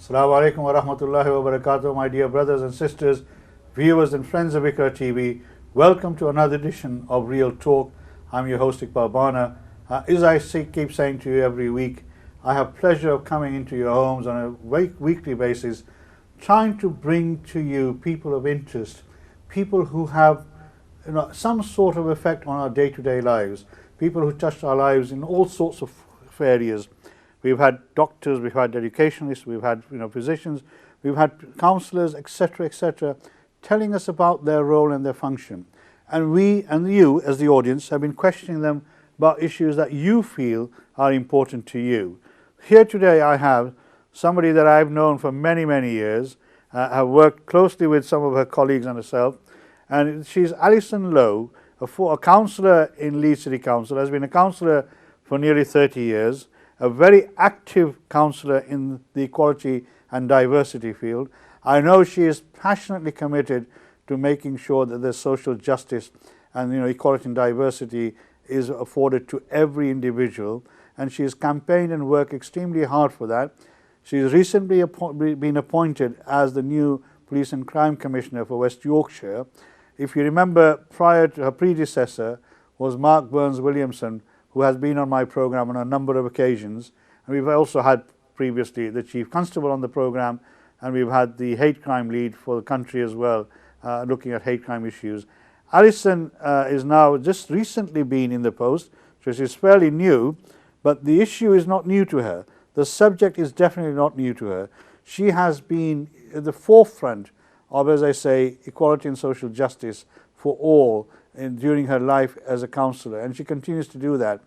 Assalamu alaikum wa rahmatullahi wa barakatuh, my dear brothers and sisters, viewers and friends of Iqra TV. Welcome to another edition of Real Talk. I'm your host Iqbal Bana. As I keep saying to you every week, I have pleasure of coming into your homes on a weekly basis, trying to bring to you people of interest, people who have some sort of effect on our day-to-day lives, people who touch our lives in all sorts of areas. We've had doctors, we've had educationalists, we've had physicians, we've had counsellors, etc., telling us about their role and their function. And we and you as the audience have been questioning them about issues that you feel are important to you. Here today I have somebody that I've known for many, many years, have worked closely with some of her colleagues and herself, and she's Alison Lowe, a counsellor in Leeds City Council, has been a counsellor for nearly 30 years, a very active counsellor in the equality and diversity field. I know she is passionately committed to making sure that there's social justice and equality and diversity is afforded to every individual, and she has campaigned and worked extremely hard for that. She has recently been appointed as the new Police and Crime Commissioner for West Yorkshire. If you remember, prior to her predecessor was Mark Burns-Williamson, who has been on my programme on a number of occasions. And we've also had previously the Chief Constable on the programme, and we've had the hate crime lead for the country as well, looking at hate crime issues. Alison is now just recently been in the post, so she's fairly new, but the issue is not new to her. The subject is definitely not new to her. She has been at the forefront of, as I say, equality and social justice for all during her life as a counsellor, and she continues to do that.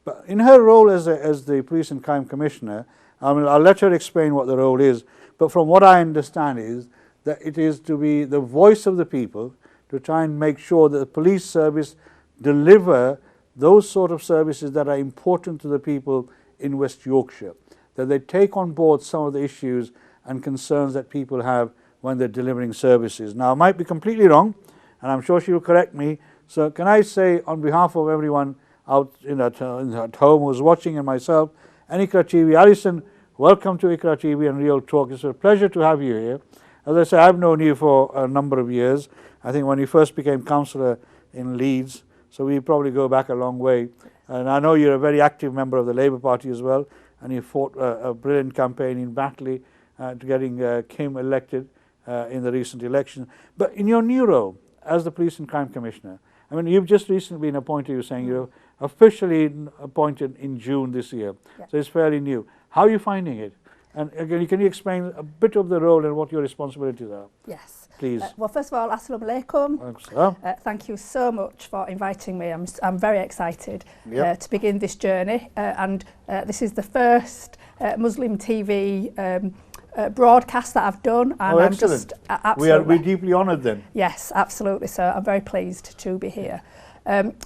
But in her role as the Police and Crime Commissioner, I'll let her explain what the role is, but from what I understand is that it is to be the voice of the people, to try and make sure that the police service deliver those sort of services that are important to the people in West Yorkshire, that they take on board some of the issues and concerns that people have when they're delivering services. Now, I might be completely wrong, and I'm sure she will correct me. So can I say on behalf of everyone out at home who's watching and myself and Iqra TV, Alison, welcome to Iqra TV and Real Talk. It's a pleasure to have you here. As I say, I've known you for a number of years. I think when you first became counsellor in Leeds, so we probably go back a long way. And I know you're a very active member of the Labour Party as well, and you fought a brilliant campaign in Batley to getting Kim elected in the recent election. But in your new role as the Police and Crime Commissioner, I mean, you've just recently been appointed, you're saying you're officially appointed in June this year, so it's fairly new. How are you finding it? And again, can you explain a bit of the role and what your responsibilities are? Yes. Please. Well, first of all, assalamu alaikum. Thank you so much for inviting me. I'm very excited to begin this journey. And this is the first Muslim TV broadcast that I've done. And I'm just absolutely... We're deeply honoured then. Yes, absolutely. So I'm very pleased to be here.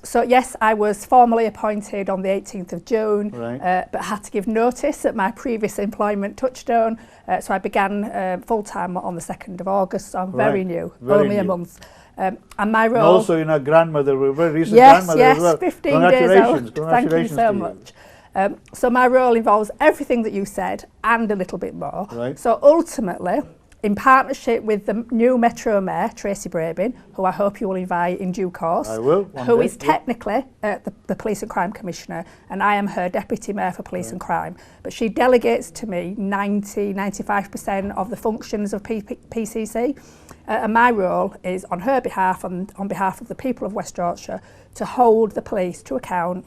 So yes, I was formally appointed on the 18th of June, but had to give notice at my previous employment touchstone. So I began full-time on the 2nd of August, so I'm very new, only a month. And my role... And also, you're a grandmother, a very recent grandmother as well. 15 days old. Thank you so much. So my role involves everything that you said and a little bit more. So ultimately, in partnership with the new Metro Mayor, Tracy Brabin, who I hope you will invite in due course, I will, who is technically the Police and Crime Commissioner, and I am her Deputy Mayor for Police and Crime. But she delegates to me 95% of the functions of PCC, and my role is on her behalf and on behalf of the people of West Yorkshire to hold the police to account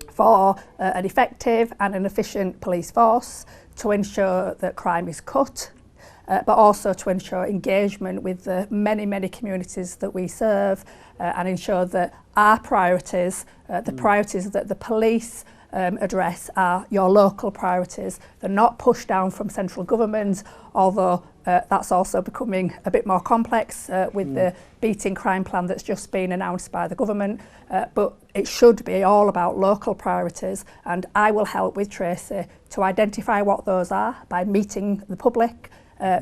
for an effective and an efficient police force, to ensure that crime is cut, but also to ensure engagement with the many, many communities that we serve, and ensure that our priorities, the priorities that the police address are your local priorities. They're not pushed down from central government, although that's also becoming a bit more complex with the beating crime plan that's just been announced by the government. But it should be all about local priorities, and I will help with Tracy to identify what those are by meeting the public,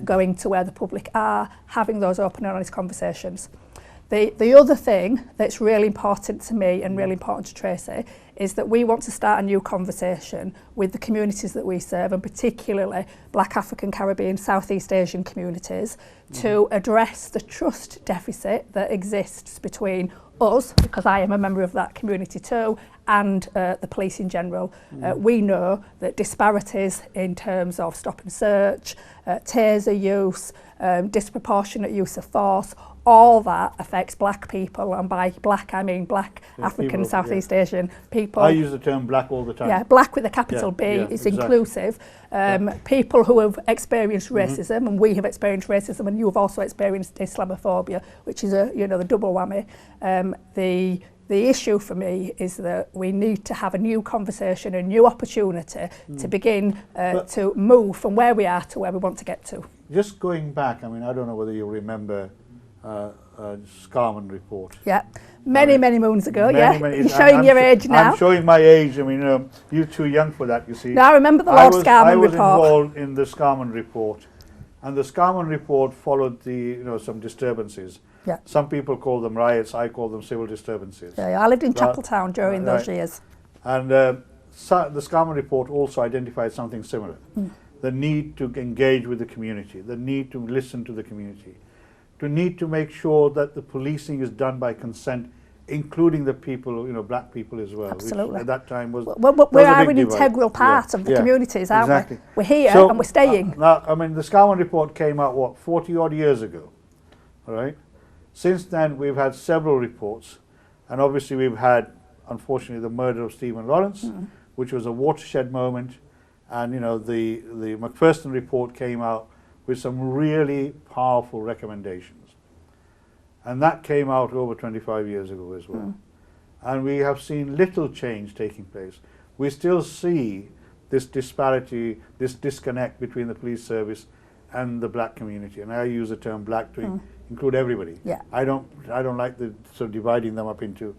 going to where the public are, having those open and honest conversations. The other thing that's really important to me and really important to Tracy is that we want to start a new conversation with the communities that we serve, and particularly Black, African, Caribbean, Southeast Asian communities, to address the trust deficit that exists between us, because I am a member of that community too, and the police in general. We know that disparities in terms of stop and search, taser use, disproportionate use of force, all that affects black people, and by black I mean black, African, people, Southeast Asian people. I use the term black all the time. Yeah, black with a capital B, it's exactly. Inclusive. People who have experienced racism, and we have experienced racism, and you have also experienced Islamophobia, which is the double whammy. The issue for me is that we need to have a new conversation, a new opportunity to begin to move from where we are to where we want to get to. Just going back, I mean, I don't know whether you remember Scarman report. Yeah, many moons ago. You're showing your age now. I'm showing my age. I mean, you're too young for that, you see. No, I remember the Lord Scarman report. I was involved in the Scarman report, and the Scarman report followed some disturbances. Yeah. Some people call them riots. I call them civil disturbances. Yeah, I lived in Chapeltown during those years. And the Scarman report also identified something similar: the need to engage with the community, the need to listen to the community, the need to make sure that the policing is done by consent, including the people, black people as well. Absolutely. Which at that time was we are an integral part of the communities, aren't exactly. we? We're here and we're staying. Now, I mean, the Scarman report came out 40 odd years ago, all right? Since then, we've had several reports, and obviously we've had, unfortunately, the murder of Stephen Lawrence, which was a watershed moment, and the Macpherson report came out with some really powerful recommendations, and that came out over 25 years ago as well. And we have seen little change taking place. We still see this disparity, this disconnect between the police service and the black community, and I use the term black to include everybody. Yeah. I don't like the sort of dividing them up into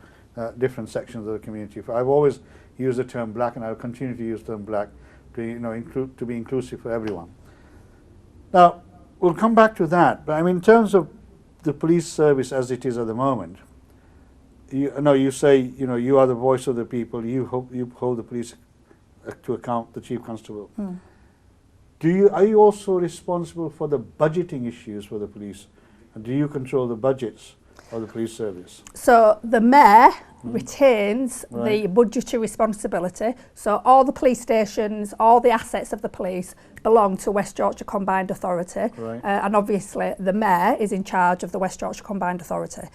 different sections of the community. I've always used the term black, and I'll continue to use the term black to be inclusive for everyone. Now, we'll come back to that, but I mean, in terms of the police service as it is at the moment, you say you are the voice of the people. You hold the police to account, the chief constable. Are you also responsible for the budgeting issues for the police? And do you control the budgets of the police service? So the mayor retains the budgetary responsibility. So all the police stations, all the assets of the police belong to West Yorkshire Combined Authority. And obviously the mayor is in charge of the West Yorkshire Combined Authority.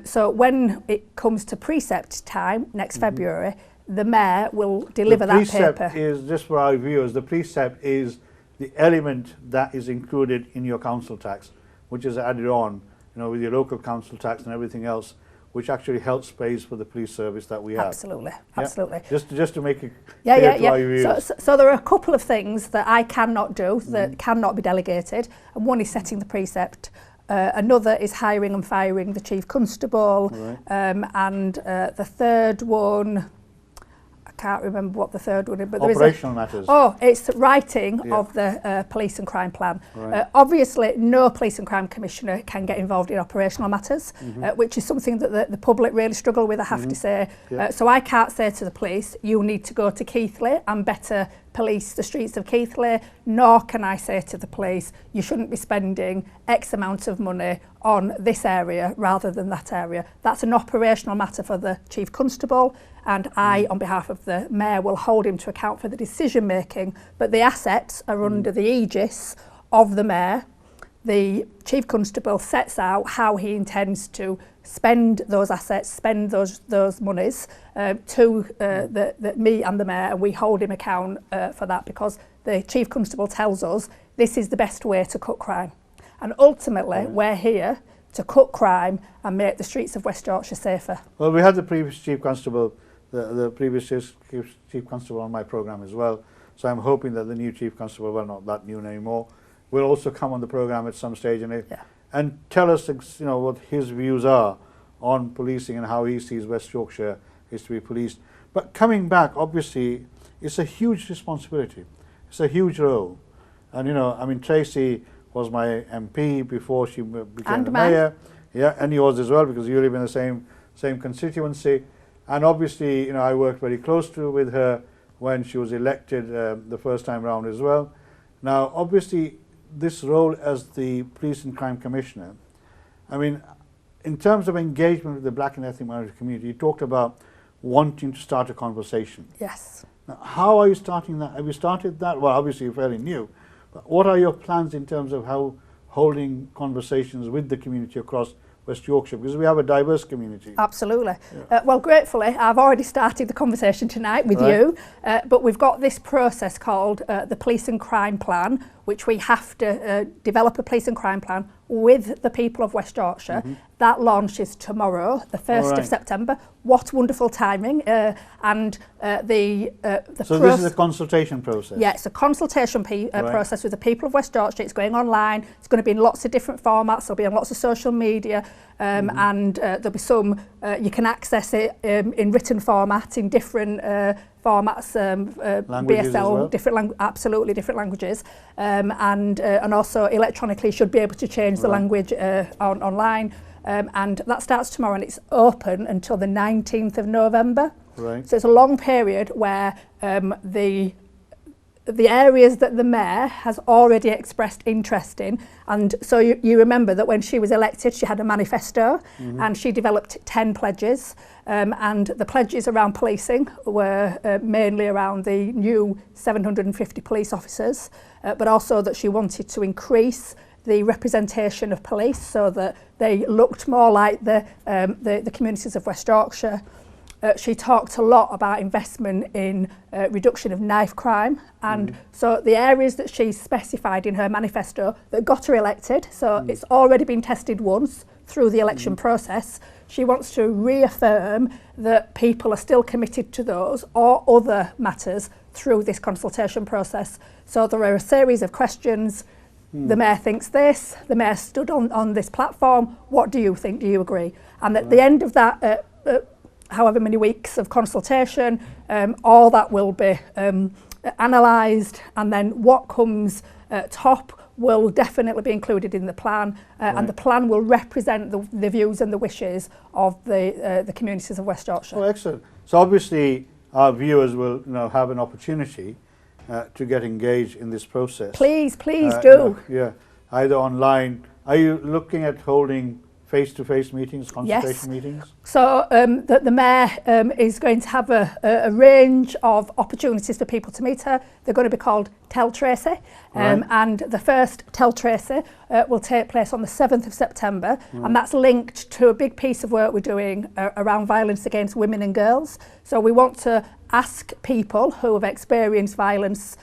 So when it comes to precept time next February, the mayor will deliver that paper. The precept is, just for our viewers, the precept is the element that is included in your council tax, which is added on, with your local council tax and everything else, which actually helps pays for the police service that we have. Absolutely, absolutely. Just to make it clear to our viewers. So there are a couple of things that I cannot do, that cannot be delegated, and one is setting the precept. Another is hiring and firing the chief constable, and the third one, can't remember what the third one is, but there is operational matters. Oh, it's writing of the police and crime plan. Obviously, no police and crime commissioner can get involved in operational matters, which is something that the public really struggle with, I have to say. So I can't say to the police, you need to go to Keighley and better police the streets of Keighley, nor can I say to the police, you shouldn't be spending X amount of money on this area rather than that area. That's an operational matter for the chief constable, and I, on behalf of the mayor, will hold him to account for the decision making, but the assets are under the aegis of the mayor. The chief constable sets out how he intends to spend those assets, spend those monies to me and the mayor, and we hold him account for that, because the chief constable tells us this is the best way to cut crime. And ultimately, we're here to cut crime and make the streets of West Yorkshire safer. Well, we had the previous chief constable, the previous chief constable on my programme as well, so I'm hoping that the new chief constable, well, not that new anymore, will also come on the programme at some stage and tell us what his views are on policing and how he sees West Yorkshire is to be policed. But coming back, obviously, it's a huge responsibility. It's a huge role. And I mean, Tracy was my MP before she became the mayor. Yeah, and yours as well, because you live in the same constituency. And obviously, I worked very close with her when she was elected the first time round as well. Now, obviously, this role as the Police and Crime Commissioner, I mean, in terms of engagement with the black and ethnic minority community, you talked about wanting to start a conversation. Yes. Now, how are you starting that? Have you started that? Well, obviously you're fairly new, but what are your plans in terms of how holding conversations with the community across West Yorkshire, because we have a diverse community? Absolutely. Well, gratefully, I've already started the conversation tonight with you, but we've got this process called the Police and Crime Plan, which we have to develop a police and crime plan with the people of West Yorkshire. That launches tomorrow, the 1st of September. What wonderful timing. So this is a consultation process? Yeah, it's a consultation process with the people of West Yorkshire. It's going online. It's going to be in lots of different formats. It'll be on lots of social media, and there'll be some, you can access it in written format in different formats, languages BSL, as well? Absolutely different languages, and also electronically should be able to change the language online, and that starts tomorrow and it's open until the 19th of November. Right. So it's a long period where the areas that the Mayor has already expressed interest in, and so you remember that when she was elected she had a manifesto and she developed 10 pledges, and the pledges around policing were mainly around the new 750 police officers, but also that she wanted to increase the representation of police so that they looked more like the communities of West Yorkshire. She talked a lot about investment in reduction of knife crime, and so the areas that she specified in her manifesto that got her elected, so it's already been tested once through the election process. She wants to reaffirm that people are still committed to those or other matters through this consultation process. So there are a series of questions. The Mayor thinks this, the Mayor stood on this platform, what do you think, do you agree? And at the end of that, however many weeks of consultation, all that will be analysed, and then what comes top will definitely be included in the plan, and the plan will represent the views and the wishes of the communities of West Yorkshire. Oh, excellent. So obviously our viewers will have an opportunity to get engaged in this process. Please do. Yeah, either online. Are you looking at holding face-to-face meetings, consultation meetings? So the Mayor is going to have a range of opportunities for people to meet her. They're going to be called Tell Tracy, and the first Tell Tracy will take place on the 7th of September, and that's linked to a big piece of work we're doing around violence against women and girls. So we want to ask people who have experienced violence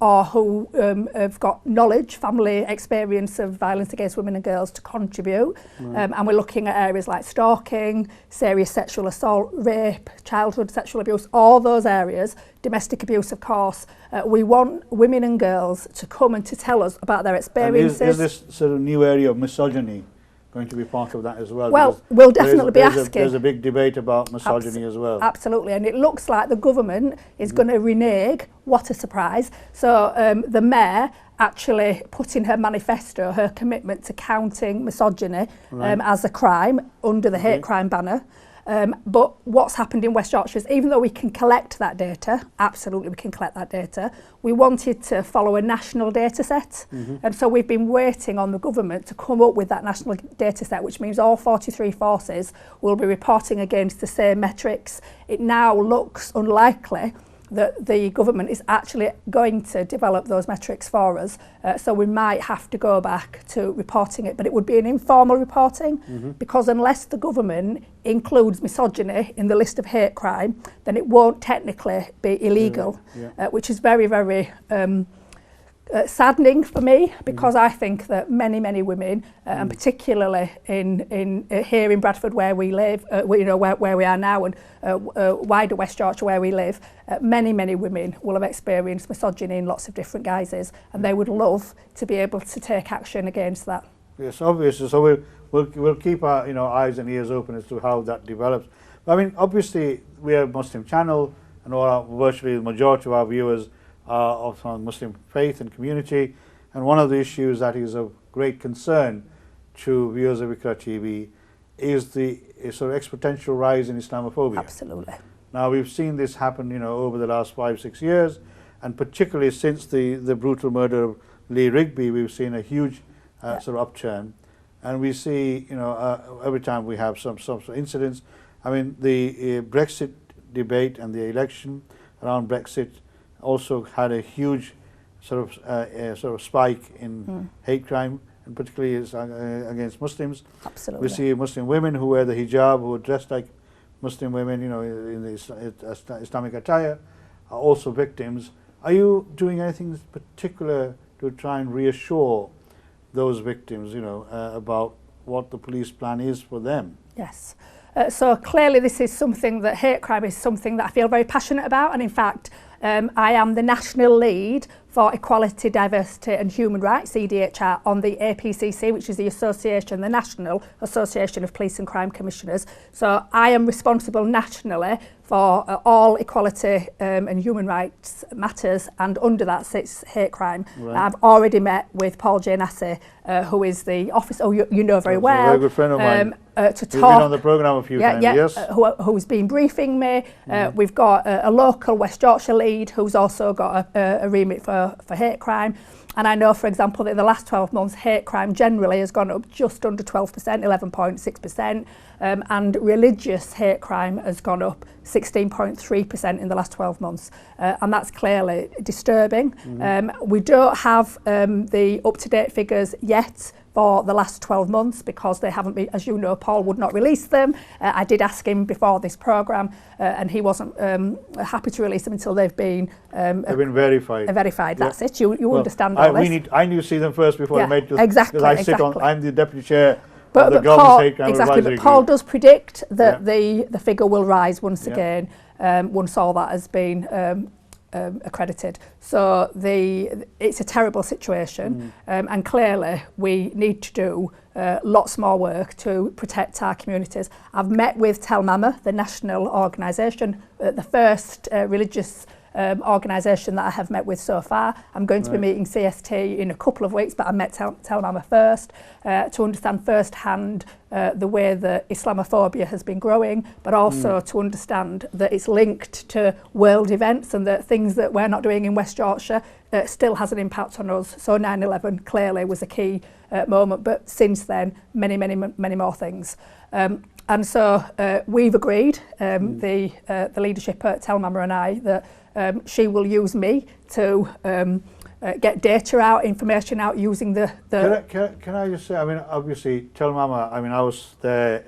or who have got knowledge, family experience of violence against women and girls to contribute. And we're looking at areas like stalking, serious sexual assault, rape, childhood sexual abuse, all those areas, domestic abuse of course. We want women and girls to come and to tell us about their experiences. And is this sort of new area of misogyny going to be part of that as well? Well, we'll definitely be asking. There's a big debate about misogyny as well. Absolutely, and it looks like the government is going to renege. What a surprise. So the Mayor actually put in her manifesto her commitment to counting misogyny as a crime under the hate crime banner. But what's happened in West Yorkshire is, even though we can collect that data, absolutely we can collect that data, we wanted to follow a national data set. And so we've been waiting on the government to come up with that national data set, which means all 43 forces will be reporting against the same metrics. It now looks unlikely that the government is actually going to develop those metrics for us. So we might have to go back to reporting it, but it would be an informal reporting, because unless the government includes misogyny in the list of hate crime, then it won't technically be illegal, which is very, very saddening for me, because I think that many women, and particularly in here in Bradford where we live, where we are now, and wider West Yorkshire where we live, many women will have experienced misogyny in lots of different guises, and they would love to be able to take action against that. Yes, obviously. So we'll keep our eyes and ears open as to how that develops. I mean, obviously we are a Muslim channel, and virtually the majority of our viewers are of Muslim faith and community, and one of the issues that is of great concern to viewers of Iqra TV is the sort of exponential rise in Islamophobia. Absolutely. Now we've seen this happen, over the last 5-6 years, and particularly since the brutal murder of Lee Rigby, we've seen a huge sort of upturn, and we see, every time we have some incidents. I mean, the Brexit debate and the election around Brexit also had a huge sort of spike in hate crime, and particularly against Muslims. Absolutely. We see Muslim women who wear the hijab, who are dressed like Muslim women, in the Islamic attire, are also victims. Are you doing anything particular to try and reassure those victims, about what the police plan is for them? Yes. So clearly this is something that hate crime is something that I feel very passionate about, and in fact I am the national lead for Equality, Diversity and Human Rights, EDHR, on the APCC, which is the National Association of Police and Crime Commissioners. So I am responsible nationally for all equality and human rights matters, and under that sits hate crime. Right. I've already met with Paul Janassi, who is the officer, you know very well. A very good friend of mine. To He's talk. been on the programme a few times, yes. Who's been briefing me. We've got a local West Yorkshire lead who's also got a remit for hate crime. And I know, for example, that in the last 12 months, hate crime generally has gone up just under 12%, 11.6%, and religious hate crime has gone up 16.3% in the last 12 months. And that's clearly disturbing. We don't have the up-to-date figures yet for the last 12 months because they haven't been, as you know, Paul would not release them. I did ask him before this programme and he wasn't happy to release them until they've been verified. Verified, that's it. You understand all this. I need to see them first before I made this. Exactly, I'm the deputy chair but, of the but Government Paul, Hate Crime exactly, Advisory but Paul Group. does predict that the figure will rise once again, once all that has been accredited. So it's a terrible situation, and clearly we need to do lots more work to protect our communities. I've met with Tel Mama, the national organisation, the first religious organisation that I have met with so far. I'm going to be meeting CST in a couple of weeks, but I met Tel Mama first to understand firsthand the way that Islamophobia has been growing, but also to understand that it's linked to world events and that things that we're not doing in West Yorkshire still has an impact on us. So 9/11 clearly was a key moment, but since then, many more things. And so we've agreed, the leadership at Tel Mama and I, that she will use me to get data out, information out using the... Can I just say, I mean, obviously, Tel Mama, I mean, I was there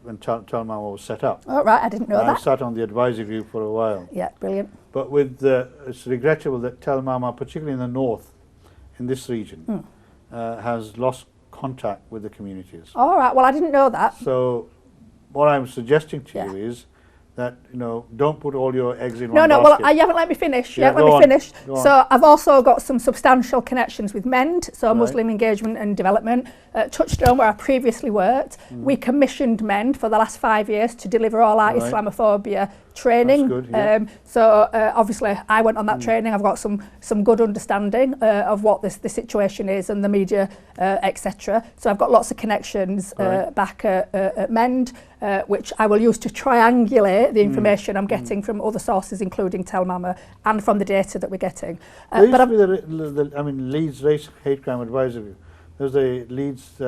when Tel Mama was set up. Oh, right, I didn't know that. I sat on the advisory group for a while. Yeah, brilliant. But it's regrettable that Tel Mama, particularly in the north, in this region, has lost contact with the communities. All right, well, I didn't know that. So what I'm suggesting to you is that, don't put all your eggs in one basket. Well, you haven't let me finish. Yeah, let me finish. So I've also got some substantial connections with MEND, so Muslim Engagement and Development. Touchstone, where I previously worked, we commissioned MEND for the last 5 years to deliver all our Islamophobia training. That's good, yeah. So obviously I went on that training. I've got some good understanding of what the situation is and the media, etc. So I've got lots of connections back at MEND, which I will use to triangulate the information I'm getting from other sources, including Tel Mama, and from the data that we're getting. But Leeds Race Hate Crime Advisory. There's a Leeds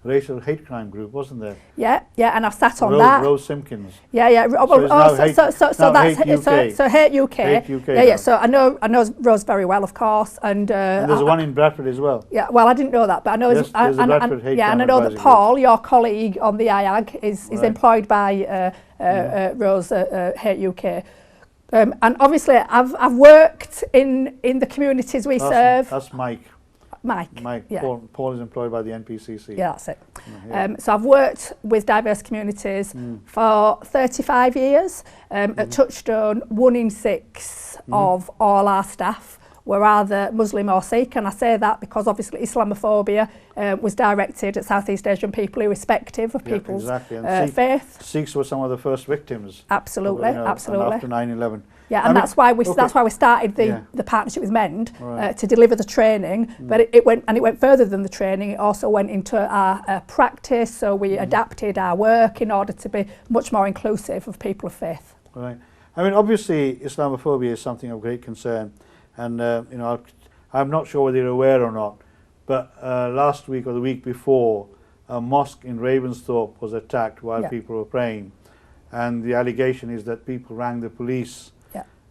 racial hate crime group, wasn't there? Yeah, and I've sat on that. Rose Simpkins. Yeah. So Hate UK. Hate UK. Yeah. So I know Rose very well, of course, and there's one in Bradford as well. Yeah. Well, I didn't know that, but I know there's a Bradford hate crime and I know that advisory Paul, your colleague on the IAG, is employed by Rose Hate UK. And obviously, I've worked in the communities we serve. That's Mike. Yeah. Paul is employed by the NPCC. Yeah, that's it. So I've worked with diverse communities for 35 years. At Touchstone, 1 in 6 of all our staff were either Muslim or Sikh, and I say that because obviously Islamophobia was directed at Southeast Asian people irrespective of people's faith. Sikhs were some of the first victims. Absolutely. After 9/11. Yeah, and that's why we started the partnership with Mend to deliver the training. But it went further than the training. It also went into our practice. So we adapted our work in order to be much more inclusive of people of faith. Right. I mean, obviously, Islamophobia is something of great concern, and you know, I'm not sure whether you're aware or not, but last week or the week before, a mosque in Ravensthorpe was attacked while people were praying, and the allegation is that people rang the police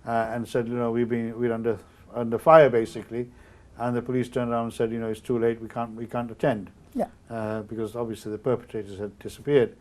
and said, you know, we're under fire basically, and the police turned around and said, you know, it's too late, we can't attend, because obviously the perpetrators had disappeared,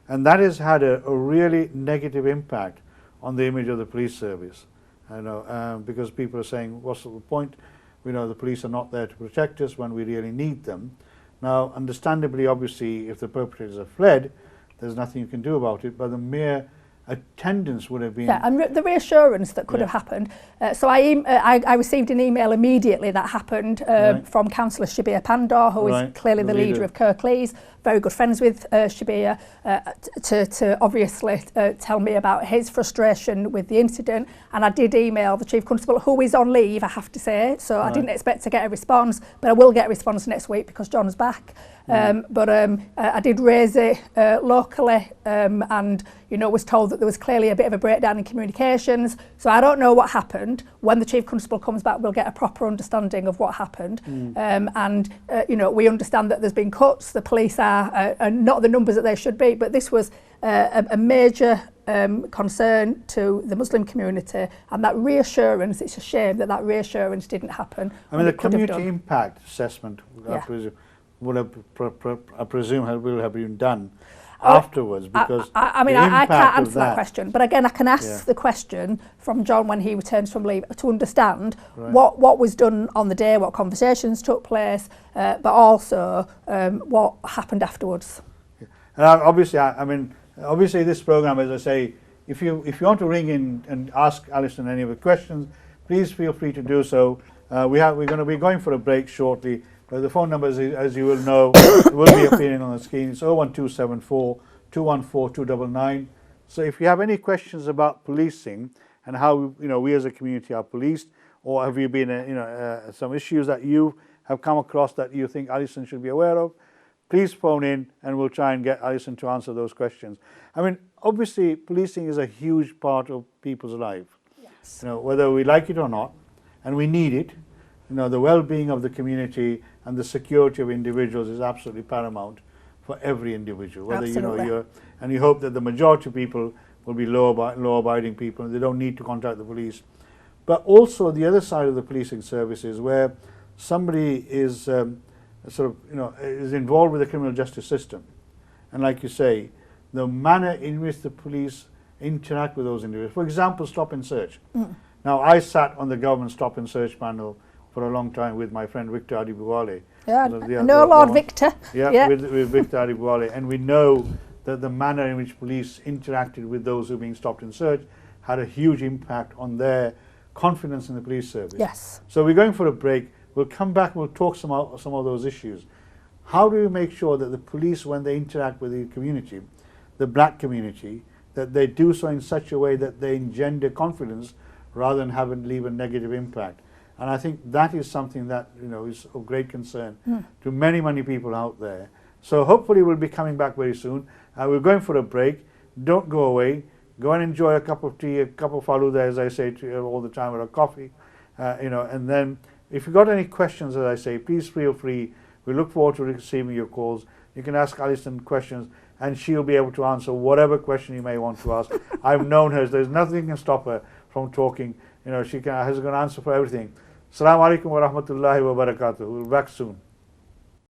and that has had a really negative impact on the image of the police service. I know, because people are saying, what's the point? We know the police are not there to protect us when we really need them. Now, understandably, obviously, if the perpetrators have fled, there's nothing you can do about it, but the mere attendance would have been... Yeah, and the reassurance that could have happened. So I received an email immediately that happened from Councillor Shabir Pandor, who is clearly the leader of Kirklees, very good friends with Shabir, to obviously tell me about his frustration with the incident. And I did email the Chief Constable, who is on leave, I have to say, so I didn't expect to get a response, but I will get a response next week because John's back. But I did raise it locally and, you know, was told that there was clearly a bit of a breakdown in communications. So I don't know what happened. When the Chief Constable comes back, we'll get a proper understanding of what happened. You know, we understand that there's been cuts. The police are not the numbers that they should be, but this was a major concern to the Muslim community, and that reassurance, it's a shame that that reassurance didn't happen. I mean, the community impact assessment, I presume will have been done afterwards, because I can't answer that question, but again I can ask the question from John when he returns from leave to understand what was done on the day, what conversations took place, but also what happened afterwards. And obviously, obviously this program, as I say, if you want to ring in and ask Alison any of the questions, please feel free to do so. We're going to be going for a break shortly. The phone number, as you will know, will be appearing on the screen. It's 01274 214 299. So if you have any questions about policing and how, you know, we as a community are policed, or have you been some issues that you have come across that you think Alison should be aware of, please phone in and we'll try and get Alison to answer those questions. I mean, obviously, policing is a huge part of people's life. Yes. You know, whether we like it or not, and we need it. You know, the well-being of the community and the security of individuals is absolutely paramount for every individual. Whether you know and you hope that the majority of people will be law-abiding people and they don't need to contact the police. But also the other side of the policing service is where somebody is is involved with the criminal justice system, and like you say, the manner in which the police interact with those individuals. For example, stop and search. Now, I sat on the government stop and search panel for a long time with my friend Victor Adibuwale. Lord Victor. With Victor Adibuwale, and we know that the manner in which police interacted with those who are being stopped and searched had a huge impact on their confidence in the police service. Yes. So we're going for a break. We'll come back and we'll talk some of those issues. How do we make sure that the police, when they interact with the community, the black community, that they do so in such a way that they engender confidence rather than leave a negative impact? And I think that is something that, you know, is of great concern to many, many people out there. So hopefully we'll be coming back very soon. We're going for a break. Don't go away. Go and enjoy a cup of tea, a cup of faluda, as I say to you all the time, or a coffee, and then if you've got any questions, as I say, please feel free. We look forward to receiving your calls. You can ask Alison questions and she'll be able to answer whatever question you may want to ask. I've known her. There's nothing can stop her from talking. You know, she has got an answer for everything. Assalamu alaikum wa rahmatullahi wa barakatuh. We'll be back soon.